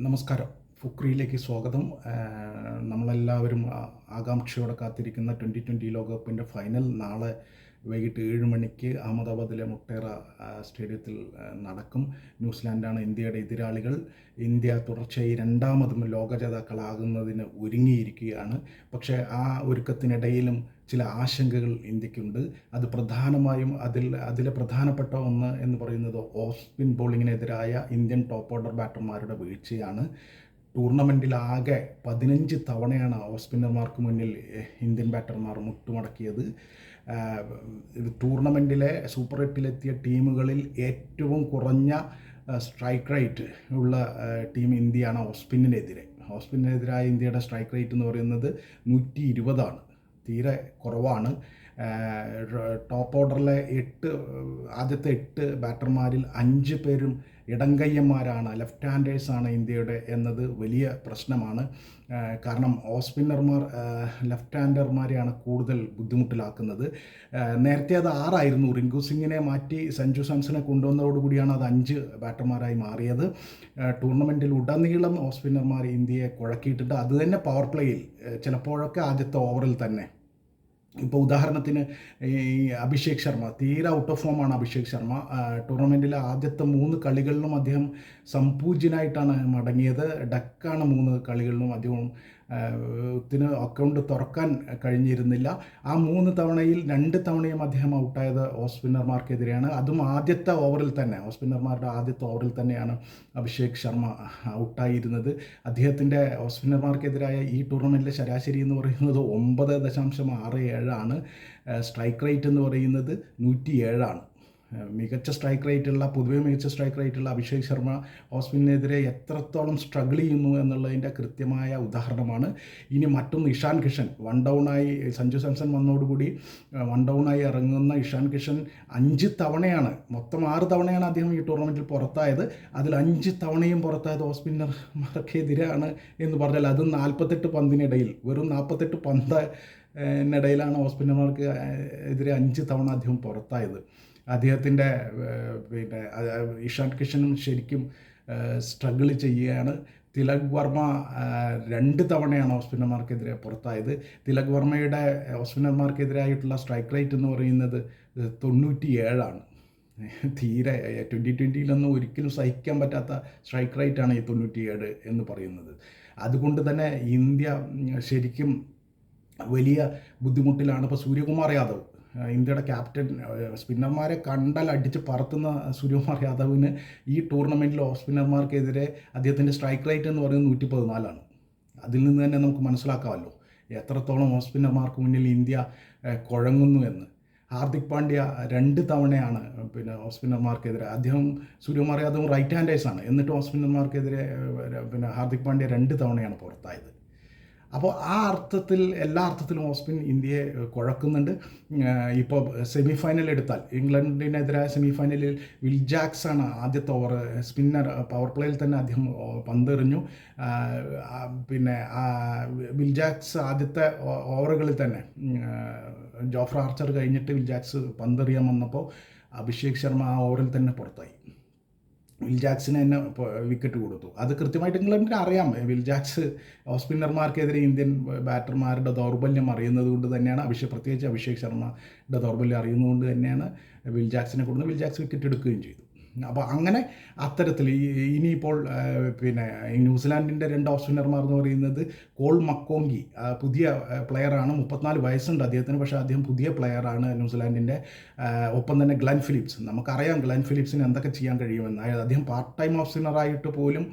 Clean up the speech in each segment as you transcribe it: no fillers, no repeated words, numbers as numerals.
നമസ്കാരം. ഫുക്രിയിലേക്ക് സ്വാഗതം. നമ്മളെല്ലാവരും ആകാംക്ഷയോടെ കാത്തിരിക്കുന്ന 2020 ലോകകപ്പിൻ്റെ ഫൈനൽ നാളെ വൈകിട്ട് 7 മണിക്ക് അഹമ്മദാബാദിലെ മുട്ടേറ സ്റ്റേഡിയത്തിൽ നടക്കും. ന്യൂസിലാൻഡാണ് ഇന്ത്യയുടെ എതിരാളികൾ. ഇന്ത്യ തുടർച്ചയായി രണ്ടാമതും ലോക ജേതാക്കളാകുന്നതിന് ഒരുങ്ങിയിരിക്കുകയാണ്. പക്ഷേ ആ ഒരുക്കത്തിനിടയിലും ചില ആശങ്കകൾ ഇന്ത്യക്കുണ്ട്. അത് പ്രധാനമായും അതിലെ പ്രധാനപ്പെട്ട ഒന്ന് എന്ന് പറയുന്നത് ഓഫ് സ്പിൻ ബോളിങ്ങിനെതിരായ ഇന്ത്യൻ ടോപ്പ് ഓർഡർ ബാറ്റർമാരുടെ വീഴ്ചയാണ്. ടൂർണമെൻറ്റിലാകെ 15 തവണയാണ് ഓഫ് സ്പിന്നർമാർക്ക് മുന്നിൽ ഇന്ത്യൻ ബാറ്റർമാർ മുട്ടുമടക്കിയത്. ടൂർണമെൻറ്റിലെ സൂപ്പർ 8-ലെത്തിയ ടീമുകളിൽ ഏറ്റവും കുറഞ്ഞ സ്ട്രൈക്ക് റേറ്റ് ഉള്ള ടീം ഇന്ത്യയാണ് ഓഫ് സ്പിന്നിനെതിരെ. ഓഫ് സ്പിന്നിനെതിരായ ഇന്ത്യയുടെ സ്ട്രൈക്ക് റേറ്റ് എന്ന് പറയുന്നത് 120 ആണ്. തീരെ കുറവാണ്. ടോപ്പ് ഓർഡറിലെ ആദ്യത്തെ 8 ബാറ്റർമാരിൽ 5 പേരും ഇടംകയ്യന്മാരാണ്, ലെഫ്റ്റ് ഹാൻഡേഴ്സാണ് ഇന്ത്യയുടെ എന്നത് വലിയ പ്രശ്നമാണ്. കാരണം ഓഫ് സ്പിന്നർമാർ ലെഫ്റ്റ് ഹാൻഡർമാരെയാണ് കൂടുതൽ ബുദ്ധിമുട്ടിലാക്കുന്നത്. നേരത്തെ അത് 6 ആയിരുന്നു. റിങ്കു സിംഗിനെ മാറ്റി സഞ്ജു സാംസനെ കൊണ്ടുവന്നതോടുകൂടിയാണ് അത് 5 ബാറ്റർമാരായി മാറിയത്. ടൂർണമെൻറ്റിൽ ഉടനീളം ഓഫ് സ്പിന്നർമാർ ഇന്ത്യയെ കുഴക്കിയിട്ടുണ്ട്. അത് തന്നെ പവർ പ്ലേയിൽ ചിലപ്പോഴൊക്കെ ആദ്യത്തെ ഓവറിൽ തന്നെ. ഇപ്പോൾ ഉദാഹരണത്തിന് ഈ അഭിഷേക് ശർമ്മ തീരെ ഔട്ട് ഓഫ് ഫോമാണ്. അഭിഷേക് ശർമ്മ ടൂർണമെൻറ്റിലെ ആദ്യത്തെ 3 കളികളിലും അദ്ദേഹം സംപൂജ്യനായിട്ടാണ് മടങ്ങിയത്. ഡക്കാണ് 3 കളികളിലും അദ്ദേഹത്തിന് അക്കൗണ്ട് തുറക്കാൻ കഴിഞ്ഞിരുന്നില്ല. ആ 3 തവണയിൽ 2 തവണയും അദ്ദേഹം ഔട്ടായത് ഓഫ് സ്പിന്നർമാർക്കെതിരെയാണ്. അതും ആദ്യത്തെ ഓവറിൽ തന്നെ, ഓഫ് സ്പിന്നർമാരുടെ ആദ്യത്തെ ഓവറിൽ തന്നെയാണ് അഭിഷേക് ശർമ്മ ഔട്ടായിരുന്നത്. അദ്ദേഹത്തിൻ്റെ ഓഫ് സ്പിന്നർമാർക്കെതിരായ ഈ ടൂർണമെൻറ്റിലെ ശരാശരി എന്ന് പറയുന്നത് 9.67 ആണ്. സ്ട്രൈക്ക് റേറ്റ് എന്ന് പറയുന്നത് 107 ആണ്. മികച്ച സ്ട്രൈക്ക് റേറ്റുള്ള, പൊതുവെ മികച്ച സ്ട്രൈക്ക് റേറ്റുള്ള അഭിഷേക് ശർമ്മ ഓഫ് സ്പിന്നിനെതിരെ എത്രത്തോളം സ്ട്രഗിൾ ചെയ്യുന്നു എന്നുള്ളതിൻ്റെ കൃത്യമായ ഉദാഹരണമാണ്. ഇനി മറ്റൊന്ന് ഇഷാൻ കിഷൻ. 1 ഡൗണായി സഞ്ജു സാംസൺ വന്നതോടുകൂടി 1 ഡൗണായി ഇറങ്ങുന്ന ഇഷാൻ കിഷൻ 5 തവണയാണ്, മൊത്തം 6 തവണയാണ് അദ്ദേഹം ഈ ടൂർണമെൻറ്റിൽ പുറത്തായത്. അതിൽ 5 തവണയും പുറത്തായത് ഓഫ് സ്പിന്നർമാർക്കെതിരെയാണ് എന്ന് പറഞ്ഞാൽ അത് 48 പന്തിനിടയിൽ, വെറും 48 പന്തിനിടയിലാണ് ഓഫ് സ്പിന്നർമാർക്ക് എതിരെ 5 തവണ അദ്ദേഹം പുറത്തായത്. അദ്ദേഹത്തിൻ്റെ ഇഷാൻ കിഷനും ശരിക്കും സ്ട്രഗിൾ ചെയ്യുകയാണ്. തിലക് വർമ്മ 2 തവണയാണ് ഓഫ് സ്പിന്നർമാർക്കെതിരെ പുറത്തായത്. തിലക് വർമ്മയുടെ ഓഫ് സ്പിന്നർമാർക്കെതിരായിട്ടുള്ള സ്ട്രൈക്ക് റേറ്റ് എന്ന് പറയുന്നത് 97 ആണ്. തീരെ 2020 ഒരിക്കലും സഹിക്കാൻ പറ്റാത്ത സ്ട്രൈക്ക് റേറ്റാണ് ഈ 97 എന്ന് പറയുന്നത്. അതുകൊണ്ട് തന്നെ ഇന്ത്യ ശരിക്കും വലിയ ബുദ്ധിമുട്ടിലാണ്. ഇപ്പോൾ സൂര്യകുമാർ യാദവ്, ഇന്ത്യയുടെ ക്യാപ്റ്റൻ, സ്പിന്നർമാരെ കണ്ടാൽ അടിച്ച് പറത്തുന്ന സൂര്യകുമാർ യാദവിന് ഈ ടൂർണമെൻറ്റിൽ ഓഫ് സ്പിന്നർമാർക്കെതിരെ അദ്ദേഹത്തിൻ്റെ സ്ട്രൈക്ക് റേറ്റ് എന്ന് പറയുന്നത് 114 ആണ്. അതിൽ നിന്ന് തന്നെ നമുക്ക് മനസ്സിലാക്കാമല്ലോ എത്രത്തോളം ഓഫ് സ്പിന്നർമാർക്ക് മുന്നിൽ ഇന്ത്യ കുഴങ്ങുന്നു എന്ന്. ഹാർദിക് പാണ്ഡ്യ 2 തവണയാണ് ഓഫ് സ്പിന്നർമാർക്കെതിരെ. അദ്ദേഹം സൂര്യകുമാർ യാദവും റൈറ്റ് ഹാൻഡേഴ്സാണ്. എന്നിട്ട് ഓഫ് സ്പിന്നർമാർക്കെതിരെ ഹാർദിക് പാണ്ഡ്യ 2 തവണയാണ് പുറത്തായത്. അപ്പോൾ ആ അർത്ഥത്തിൽ, എല്ലാ അർത്ഥത്തിലും ഓഫ് സ്പിൻ ഇന്ത്യയെ കുഴക്കുന്നുണ്ട്. ഇപ്പോൾ സെമി ഫൈനൽ എടുത്താൽ, ഇംഗ്ലണ്ടിനെതിരായ സെമി ഫൈനലിൽ വിൽ ജാക്സ് ആണ് ആദ്യത്തെ ഓവർ സ്പിന്നർ. പവർ പ്ലേയിൽ തന്നെ അദ്ദേഹം പന്തെറിഞ്ഞു. വിൽ ജാക്സ് ആദ്യത്തെ ഓവറുകളിൽ തന്നെ ജോഫ്ര ആർച്ചർ കഴിഞ്ഞിട്ട് വിൽ ജാക്സ് പന്തെറിയാൻ വന്നപ്പോൾ അഭിഷേക് ശർമ്മ ആ ഓവറിൽ തന്നെ പുറത്തായി. വിൽ ജാക്സിന് തന്നെ വിക്കറ്റ് കൊടുത്തു. അത് കൃത്യമായിട്ട് ഇംഗ്ലണ്ടിന് അറിയാം. വിൽ ജാക്സ് ഓഫ് സ്പിന്നർമാർക്കെതിരെ ഇന്ത്യൻ ബാറ്റർമാരുടെ ദൗർബല്യം അറിയുന്നത് കൊണ്ട് തന്നെയാണ്, പ്രത്യേകിച്ച് അഭിഷേക് ശർമ്മയുടെ ദൗർബല്യം അറിയുന്നതുകൊണ്ട് തന്നെയാണ് വിൽ ജാക്സിനെ കൊടുക്കുന്നത്. വിൽ ജാക്സ് വിക്കറ്റ് എടുക്കുകയും ചെയ്തു. അപ്പോൾ അങ്ങനെ അത്തരത്തിൽ ഇനിയിപ്പോൾ ന്യൂസിലാൻഡിൻ്റെ 2 ഓഫ് സ്പിന്നർമാർ എന്ന് പറയുന്നത് കോൾ മക്കോങ്കി, പുതിയ പ്ലെയറാണ്. 34 വയസ്സുണ്ട് അദ്ദേഹത്തിന്. പക്ഷേ അദ്ദേഹം പുതിയ പ്ലെയറാണ് ന്യൂസിലാൻഡിൻ്റെ. ഒപ്പം തന്നെ ഗ്ലെൻ ഫിലിപ്സ്. നമുക്കറിയാം ഗ്ലെൻ ഫിലിപ്സിന് എന്തൊക്കെ ചെയ്യാൻ കഴിയുമെന്ന്. അദ്ദേഹം പാർട്ട് ടൈം ഓഫ് സ്പിന്നറായിട്ട് പോലും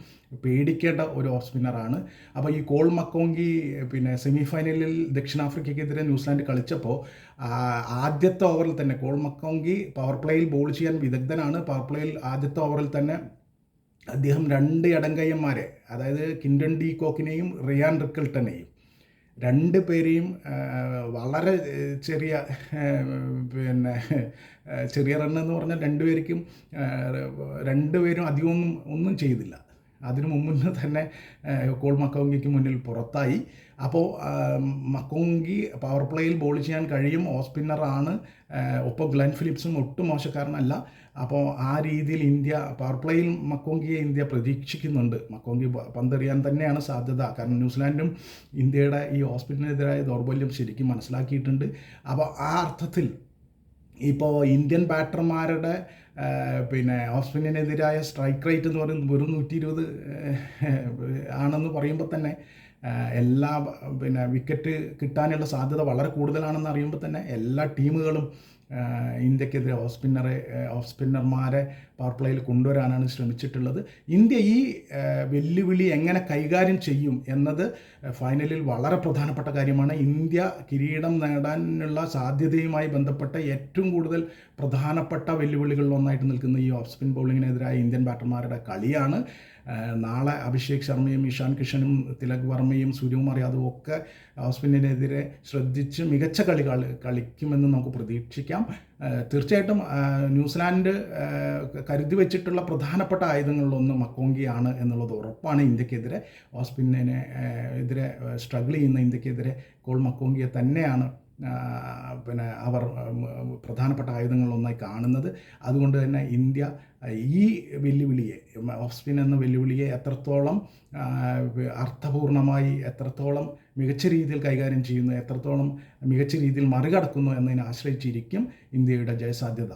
പേടിക്കേണ്ട ഒരു ഓഫ് സ്പിന്നറാണ്. അപ്പോൾ ഈ കോൾ മക്കോങ്കി സെമി ഫൈനലിൽ ദക്ഷിണാഫ്രിക്കയ്ക്കെതിരെ ന്യൂസിലാൻഡ് കളിച്ചപ്പോൾ ആദ്യത്തെ ഓവറിൽ തന്നെ കോൾ മക്കോങ്കി പവർ പ്ലേയിൽ ബോൾ ചെയ്യാൻ വിദഗ്ധനാണ്. പവർ പ്ലേയിൽ ആദ്യത്തെ ഓവറിൽ തന്നെ അദ്ദേഹം 2 ഇടംകയ്യന്മാരെ, അതായത് കിൻഡൻ ഡി കോക്കിനെയും റിയാൻ റിക്കിൾട്ടനെയും, 2 പേരെയും വളരെ ചെറിയ ചെറിയ റണ്ണെന്ന് പറഞ്ഞാൽ 2 പേരും അധികമൊന്നും ചെയ്തില്ല. അതിനു മുമ്പ് തന്നെ കോൾ മക്കോങ്കിക്ക് മുന്നിൽ പുറത്തായി. അപ്പോൾ മക്കോങ്കി പവർ പ്ലേയിൽ ബോൾ ചെയ്യാൻ കഴിയും, ഓഫ് സ്പിന്നറാണ്. ഒപ്പം ഗ്ലെൻ ഫിലിപ്സും ഒട്ടും മോശക്കാരനല്ല. അപ്പോൾ ആ രീതിയിൽ ഇന്ത്യ പവർ പ്ലേയിൽ മക്കോങ്കിയെ ഇന്ത്യ പ്രതീക്ഷിക്കുന്നുണ്ട്. മക്കോങ്കി പന്തെറിയാൻ തന്നെയാണ് സാധ്യത. കാരണം ന്യൂസിലാൻഡും ഇന്ത്യയുടെ ഈ ഓഫ് സ്പിന്നിനെതിരായ ദൗർബല്യം ശരിക്കും മനസ്സിലാക്കിയിട്ടുണ്ട്. അപ്പോൾ ആ അർത്ഥത്തിൽ ഇപ്പോൾ ഇന്ത്യൻ ബാറ്റർമാരുടെ ഓഫ് സ്പിന്നിനെതിരായ സ്ട്രൈക്ക് റേറ്റ് എന്ന് പറയുന്നത് വെറും 120 ആണെന്ന് പറയുമ്പോൾ തന്നെ എല്ലാ വിക്കറ്റ് കിട്ടാനുള്ള സാധ്യത വളരെ കൂടുതലാണെന്ന് അറിയുമ്പോൾ തന്നെ എല്ലാ ടീമുകളും ഇന്ത്യക്കെതിരെ ഓഫ് സ്പിന്നർമാരെ പവർ പ്ലേയിൽ കൊണ്ടുവരാനാണ് ശ്രമിച്ചിട്ടുള്ളത്. ഇന്ത്യ ഈ വെല്ലുവിളി എങ്ങനെ കൈകാര്യം ചെയ്യും എന്നത് ഫൈനലിൽ വളരെ പ്രധാനപ്പെട്ട കാര്യമാണ്. ഇന്ത്യ കിരീടം നേടാനുള്ള സാധ്യതയുമായി ബന്ധപ്പെട്ട ഏറ്റവും കൂടുതൽ പ്രധാനപ്പെട്ട വെല്ലുവിളികളിലൊന്നായിട്ട് നിൽക്കുന്ന ഈ ഓഫ് സ്പിൻ ബൗളിങ്ങിനെതിരായ ഇന്ത്യൻ ബാറ്റർമാരുടെ കളിയാണ്. നാളെ അഭിഷേക് ശർമ്മയും ഇഷാൻ കിഷനും തിലക് വർമ്മയും സൂര്യകുമാർ യാദവും ഒക്കെ ഓഫ് സ്പിന്നിനെതിരെ ശ്രദ്ധിച്ച് മികച്ച കളിക്കുമെന്ന് നമുക്ക് പ്രതീക്ഷിക്കാം. തീർച്ചയായിട്ടും ന്യൂസിലാൻഡ് കരുതി വെച്ചിട്ടുള്ള പ്രധാനപ്പെട്ട ആയുധങ്ങളിലൊന്ന് മക്കോങ്കിയാണ് എന്നുള്ളത് ഉറപ്പാണ്. ഇന്ത്യക്കെതിരെ ഓഫ് സ്പിന്നിനെ എതിരെ സ്ട്രഗിൾ ചെയ്യുന്ന ഇന്ത്യക്കെതിരെ കോൾ മക്കോങ്കിയെ തന്നെയാണ് അവർ പ്രധാനപ്പെട്ട ആയുധങ്ങളിലൊന്നായി കാണുന്നത്. അതുകൊണ്ട് തന്നെ ഇന്ത്യ ഈ വെല്ലുവിളിയെ, ഓഫ് സ്പിൻ എന്ന വെല്ലുവിളിയെ എത്രത്തോളം അർത്ഥപൂർണമായി, എത്രത്തോളം മികച്ച രീതിയിൽ കൈകാര്യം ചെയ്യുന്നു, എത്രത്തോളം മികച്ച രീതിയിൽ മറികടക്കുന്നു എന്നതിനെ ആശ്രയിച്ചിരിക്കും ഇന്ത്യയുടെ ജയസാധ്യത.